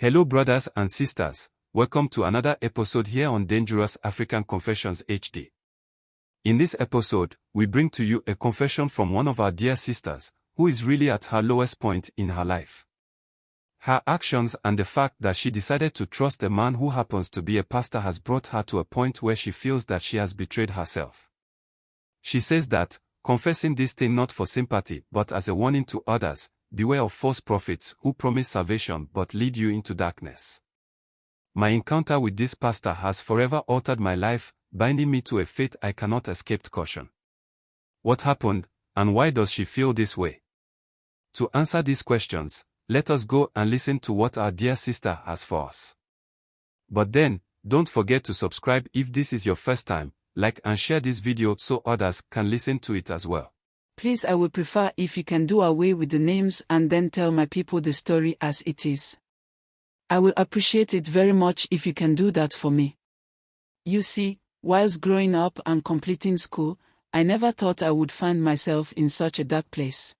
Hello brothers and sisters, welcome to another episode here on Dangerous African Confessions HD. In this episode, we bring to you a confession from one of our dear sisters, who is really at her lowest point in her life. Her actions and the fact that she decided to trust a man who happens to be a pastor has brought her to a point where she feels that she has betrayed herself. She says that, confessing this thing not for sympathy but as a warning to others, beware of false prophets who promise salvation but lead you into darkness. My encounter with this pastor has forever altered my life, binding me to a fate I cannot escape caution. What happened, and why does she feel this way? To answer these questions, let us go and listen to what our dear sister has for us. But then, don't forget to subscribe if this is your first time, like and share this video so others can listen to it as well. Please, I would prefer if you can do away with the names and then tell my people the story as it is. I will appreciate it very much if you can do that for me. You see, whilst growing up and completing school, I never thought I would find myself in such a dark place.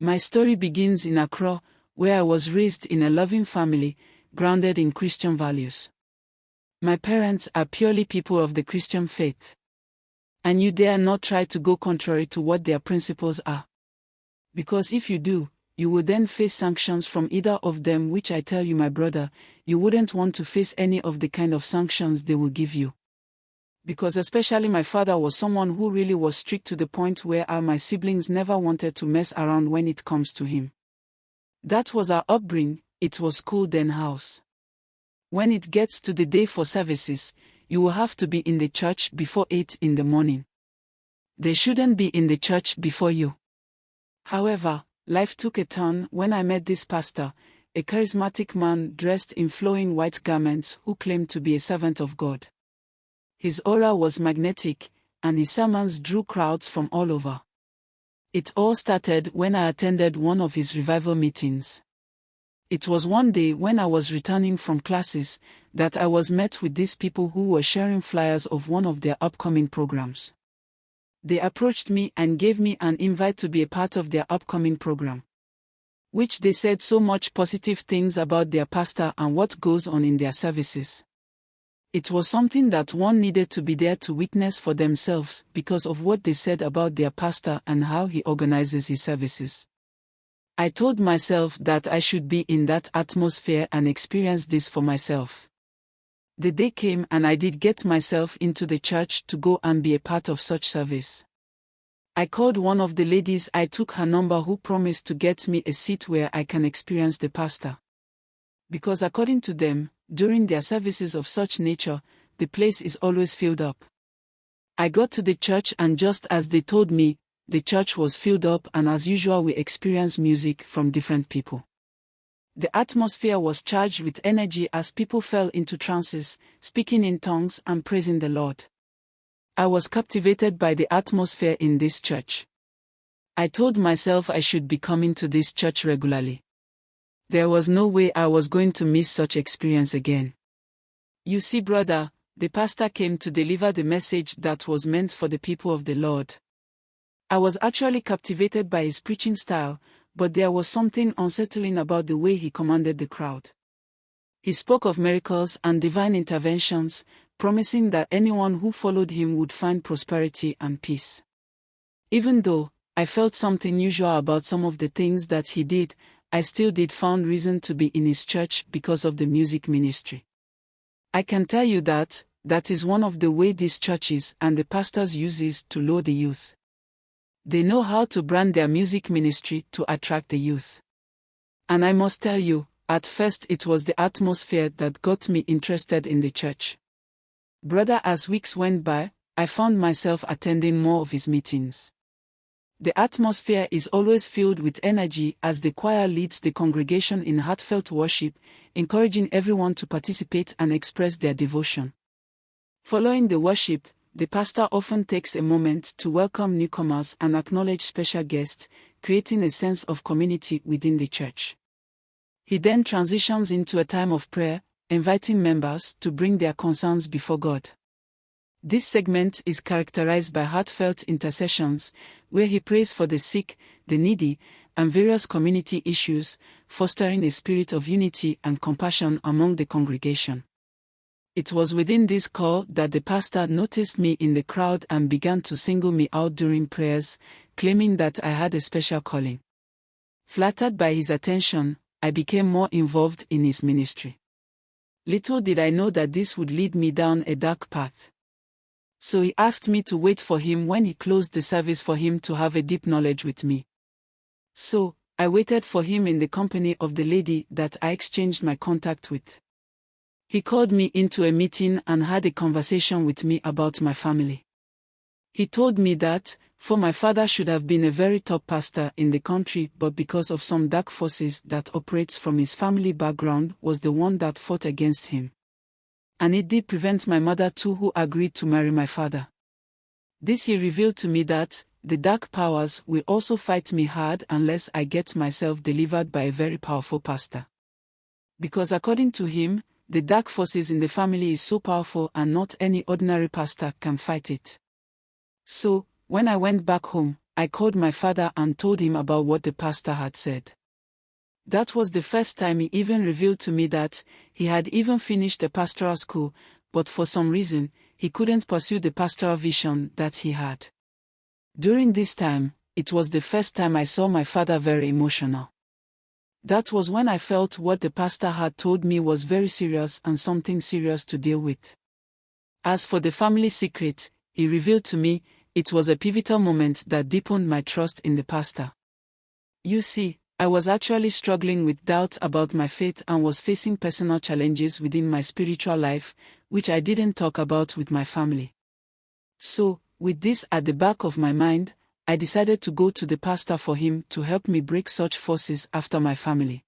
My story begins in Accra, where I was raised in a loving family, grounded in Christian values. My parents are purely people of the Christian faith. And you dare not try to go contrary to what their principles are. Because if you do, you will then face sanctions from either of them, which I tell you, my brother, you wouldn't want to face any of the kind of sanctions they will give you. Because especially my father was someone who really was strict to the point where my siblings never wanted to mess around when it comes to him. That was our upbringing. It was school then house. When it gets to the day for services, you will have to be in the church before 8 in the morning. They shouldn't be in the church before you. However, life took a turn when I met this pastor, a charismatic man dressed in flowing white garments who claimed to be a servant of God. His aura was magnetic, and his sermons drew crowds from all over. It all started when I attended one of his revival meetings. It was one day when I was returning from classes that I was met with these people who were sharing flyers of one of their upcoming programs. They approached me and gave me an invite to be a part of their upcoming program, which they said so much positive things about their pastor and what goes on in their services. It was something that one needed to be there to witness for themselves because of what they said about their pastor and how he organizes his services. I told myself that I should be in that atmosphere and experience this for myself. The day came and I did get myself into the church to go and be a part of such service. I called one of the ladies. I took her number, who promised to get me a seat where I can experience the pastor. Because according to them, during their services of such nature, the place is always filled up. I got to the church and just as they told me, the church was filled up, and as usual we experienced music from different people. The atmosphere was charged with energy as people fell into trances, speaking in tongues and praising the Lord. I was captivated by the atmosphere in this church. I told myself I should be coming to this church regularly. There was no way I was going to miss such experience again. You see, brother, the pastor came to deliver the message that was meant for the people of the Lord. I was actually captivated by his preaching style, but there was something unsettling about the way he commanded the crowd. He spoke of miracles and divine interventions, promising that anyone who followed him would find prosperity and peace. Even though I felt something unusual about some of the things that he did, I still did found reason to be in his church because of the music ministry. I can tell you that is one of the ways these churches and the pastors uses to lure the youth. They know how to brand their music ministry to attract the youth. And I must tell you, at first it was the atmosphere that got me interested in the church. Brother, as weeks went by, I found myself attending more of his meetings. The atmosphere is always filled with energy as the choir leads the congregation in heartfelt worship, encouraging everyone to participate and express their devotion. Following the worship, the pastor often takes a moment to welcome newcomers and acknowledge special guests, creating a sense of community within the church. He then transitions into a time of prayer, inviting members to bring their concerns before God. This segment is characterized by heartfelt intercessions, where he prays for the sick, the needy, and various community issues, fostering a spirit of unity and compassion among the congregation. It was within this call that the pastor noticed me in the crowd and began to single me out during prayers, claiming that I had a special calling. Flattered by his attention, I became more involved in his ministry. Little did I know that this would lead me down a dark path. So he asked me to wait for him when he closed the service for him to have a deep knowledge with me. So, I waited for him in the company of the lady that I exchanged my contact with. He called me into a meeting and had a conversation with me about my family. He told me that, for my father should have been a very top pastor in the country, but because of some dark forces that operates from his family background was the one that fought against him. And it did prevent my mother too, who agreed to marry my father. This he revealed to me that, the dark powers will also fight me hard unless I get myself delivered by a very powerful pastor. Because according to him, the dark forces in the family is so powerful and not any ordinary pastor can fight it. So, when I went back home, I called my father and told him about what the pastor had said. That was the first time he even revealed to me that he had even finished the pastoral school, but for some reason, he couldn't pursue the pastoral vision that he had. During this time, it was the first time I saw my father very emotional. That was when I felt what the pastor had told me was very serious and something serious to deal with. As for the family secret, he revealed to me, it was a pivotal moment that deepened my trust in the pastor. You see, I was actually struggling with doubt about my faith and was facing personal challenges within my spiritual life, which I didn't talk about with my family. So, with this at the back of my mind, I decided to go to the pastor for him to help me break such forces after my family.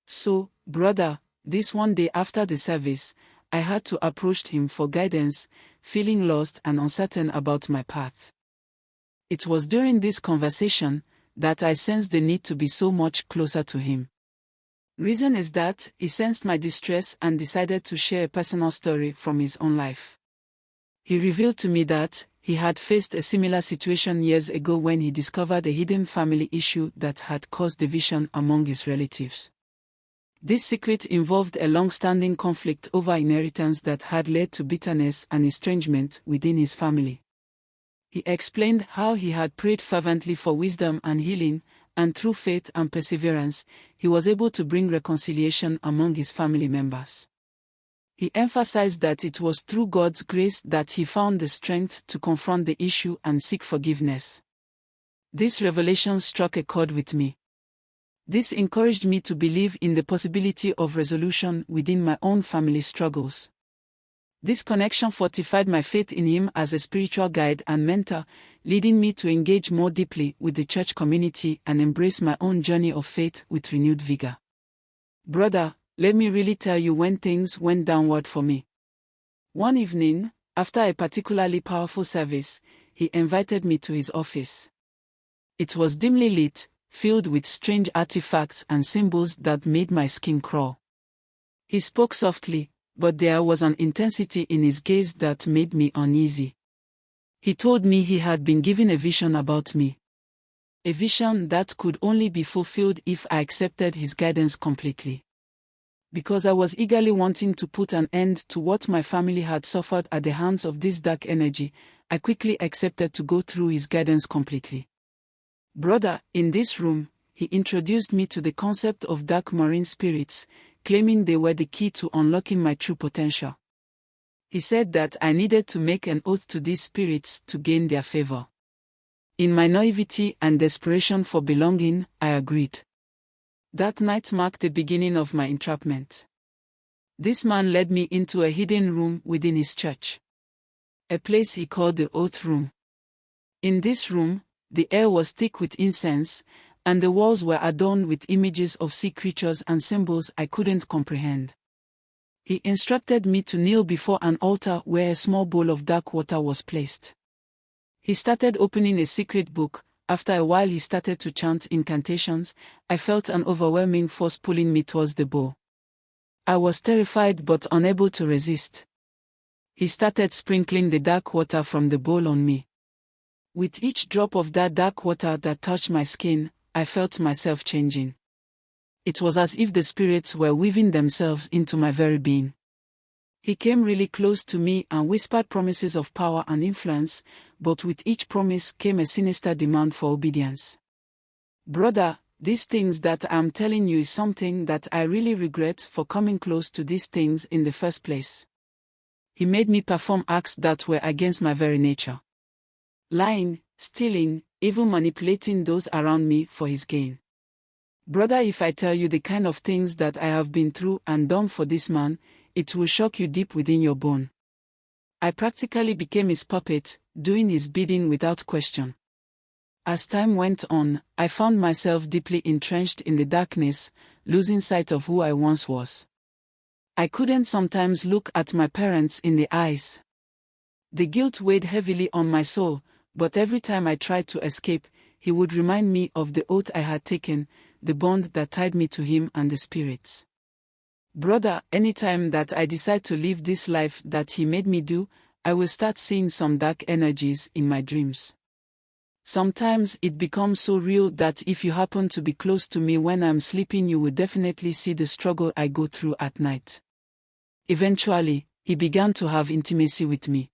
So, brother, this one day after the service, I had to approach him for guidance, feeling lost and uncertain about my path. It was during this conversation that I sensed the need to be so much closer to him. Reason is that he sensed my distress and decided to share a personal story from his own life. He revealed to me that he had faced a similar situation years ago when he discovered a hidden family issue that had caused division among his relatives. This secret involved a long-standing conflict over inheritance that had led to bitterness and estrangement within his family. He explained how he had prayed fervently for wisdom and healing, and through faith and perseverance, he was able to bring reconciliation among his family members. He emphasized that it was through God's grace that he found the strength to confront the issue and seek forgiveness. This revelation struck a chord with me. This encouraged me to believe in the possibility of resolution within my own family struggles. This connection fortified my faith in him as a spiritual guide and mentor, leading me to engage more deeply with the church community and embrace my own journey of faith with renewed vigor. Brother, let me really tell you when things went downward for me. One evening, after a particularly powerful service, he invited me to his office. It was dimly lit, filled with strange artifacts and symbols that made my skin crawl. He spoke softly, but there was an intensity in his gaze that made me uneasy. He told me he had been given a vision about me. A vision that could only be fulfilled if I accepted his guidance completely. Because I was eagerly wanting to put an end to what my family had suffered at the hands of this dark energy, I quickly accepted to go through his guidance completely. Brother, in this room, he introduced me to the concept of dark marine spirits, claiming they were the key to unlocking my true potential. He said that I needed to make an oath to these spirits to gain their favor. In my naivety and desperation for belonging, I agreed. That night marked the beginning of my entrapment. This man led me into a hidden room within his church. A place he called the Oath Room. In this room, the air was thick with incense, and the walls were adorned with images of sea creatures and symbols I couldn't comprehend. He instructed me to kneel before an altar where a small bowl of dark water was placed. He started opening a secret book. After a while he started to chant incantations. I felt an overwhelming force pulling me towards the bowl. I was terrified but unable to resist. He started sprinkling the dark water from the bowl on me. With each drop of that dark water that touched my skin, I felt myself changing. It was as if the spirits were weaving themselves into my very being. He came really close to me and whispered promises of power and influence, but with each promise came a sinister demand for obedience. Brother, these things that I'm telling you is something that I really regret for coming close to these things in the first place. He made me perform acts that were against my very nature. Lying, stealing, even manipulating those around me for his gain. Brother, if I tell you the kind of things that I have been through and done for this man, it will shock you deep within your bone. I practically became his puppet, doing his bidding without question. As time went on, I found myself deeply entrenched in the darkness, losing sight of who I once was. I couldn't sometimes look at my parents in the eyes. The guilt weighed heavily on my soul, but every time I tried to escape, he would remind me of the oath I had taken, the bond that tied me to him and the spirits. Brother, anytime that I decide to live this life that he made me do, I will start seeing some dark energies in my dreams. Sometimes it becomes so real that if you happen to be close to me when I'm sleeping, you will definitely see the struggle I go through at night. Eventually, he began to have intimacy with me.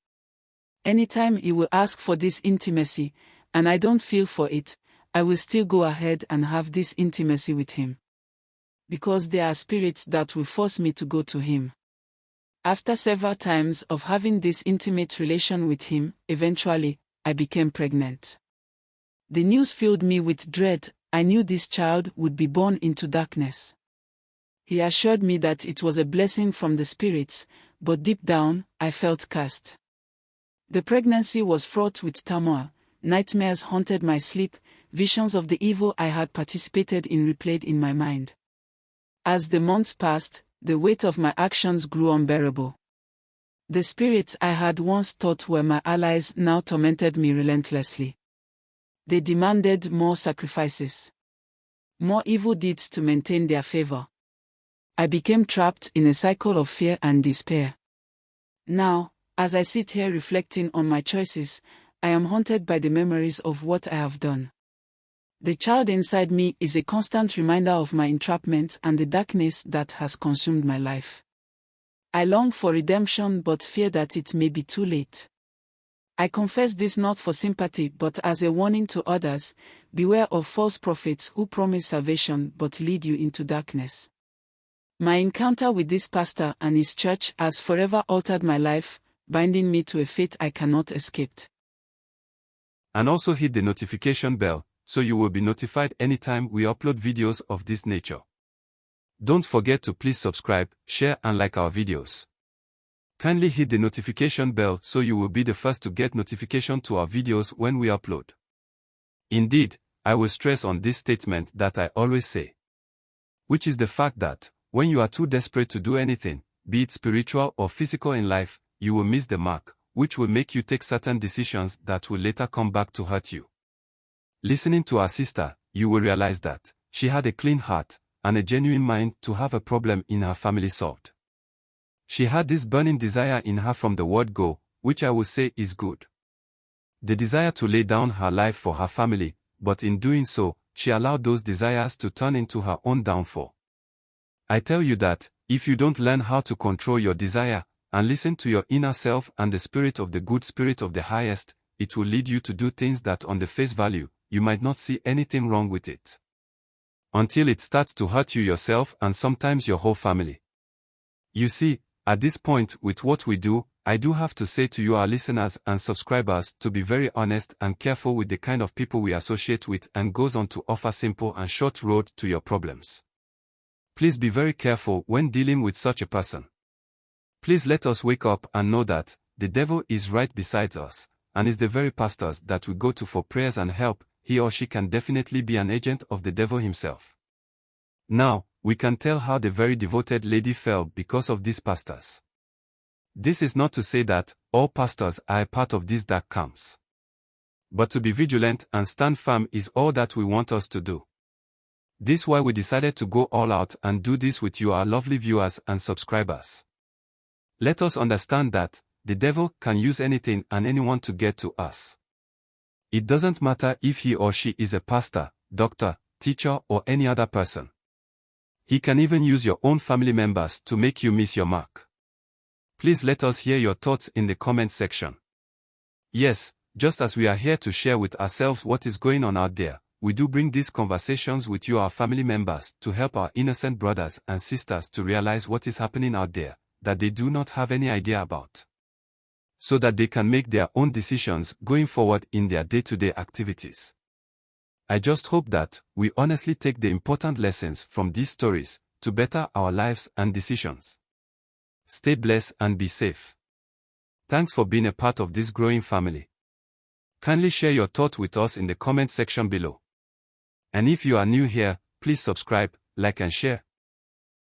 Anytime he will ask for this intimacy, and I don't feel for it, I will still go ahead and have this intimacy with him. Because there are spirits that will force me to go to him. After several times of having this intimate relation with him, eventually, I became pregnant. The news filled me with dread. I knew this child would be born into darkness. He assured me that it was a blessing from the spirits, but deep down, I felt cursed. The pregnancy was fraught with turmoil, nightmares haunted my sleep, visions of the evil I had participated in replayed in my mind. As the months passed, the weight of my actions grew unbearable. The spirits I had once thought were my allies now tormented me relentlessly. They demanded more sacrifices, more evil deeds to maintain their favor. I became trapped in a cycle of fear and despair. Now, as I sit here reflecting on my choices, I am haunted by the memories of what I have done. The child inside me is a constant reminder of my entrapment and the darkness that has consumed my life. I long for redemption but fear that it may be too late. I confess this not for sympathy but as a warning to others: beware of false prophets who promise salvation but lead you into darkness. My encounter with this pastor and his church has forever altered my life, binding me to a fate I cannot escape. And also hit the notification bell, so you will be notified anytime we upload videos of this nature. Don't forget to please subscribe, share and like our videos. Kindly hit the notification bell so you will be the first to get notification to our videos when we upload. Indeed, I will stress on this statement that I always say, which is the fact that, when you are too desperate to do anything, be it spiritual or physical in life, you will miss the mark, which will make you take certain decisions that will later come back to hurt you. Listening to our sister, you will realize that she had a clean heart and a genuine mind to have a problem in her family solved. She had this burning desire in her from the word go, which I will say is good. The desire to lay down her life for her family, but in doing so, she allowed those desires to turn into her own downfall. I tell you that, if you don't learn how to control your desire, and listen to your inner self and the spirit of the good spirit of the highest, it will lead you to do things that on the face value, you might not see anything wrong with it. Until it starts to hurt you yourself and sometimes your whole family. You see, at this point with what we do, I do have to say to you our listeners and subscribers to be very honest and careful with the kind of people we associate with and goes on to offer simple and short road to your problems. Please be very careful when dealing with such a person. Please let us wake up and know that the devil is right beside us, and is the very pastors that we go to for prayers and help. He or she can definitely be an agent of the devil himself. Now, we can tell how the very devoted lady fell because of these pastors. This is not to say that all pastors are a part of these dark camps. But to be vigilant and stand firm is all that we want us to do. This is why we decided to go all out and do this with you, our lovely viewers and subscribers. Let us understand that the devil can use anything and anyone to get to us. It doesn't matter if he or she is a pastor, doctor, teacher, or any other person. He can even use your own family members to make you miss your mark. Please let us hear your thoughts in the comment section. Yes, just as we are here to share with ourselves what is going on out there, we do bring these conversations with you, our family members, to help our innocent brothers and sisters to realize what is happening out there, that they do not have any idea about, so that they can make their own decisions going forward in their day-to-day activities. I just hope that we honestly take the important lessons from these stories to better our lives and decisions. Stay blessed and be safe. Thanks for being a part of this growing family. Kindly share your thought with us in the comment section below. And if you are new here, please subscribe, like and share.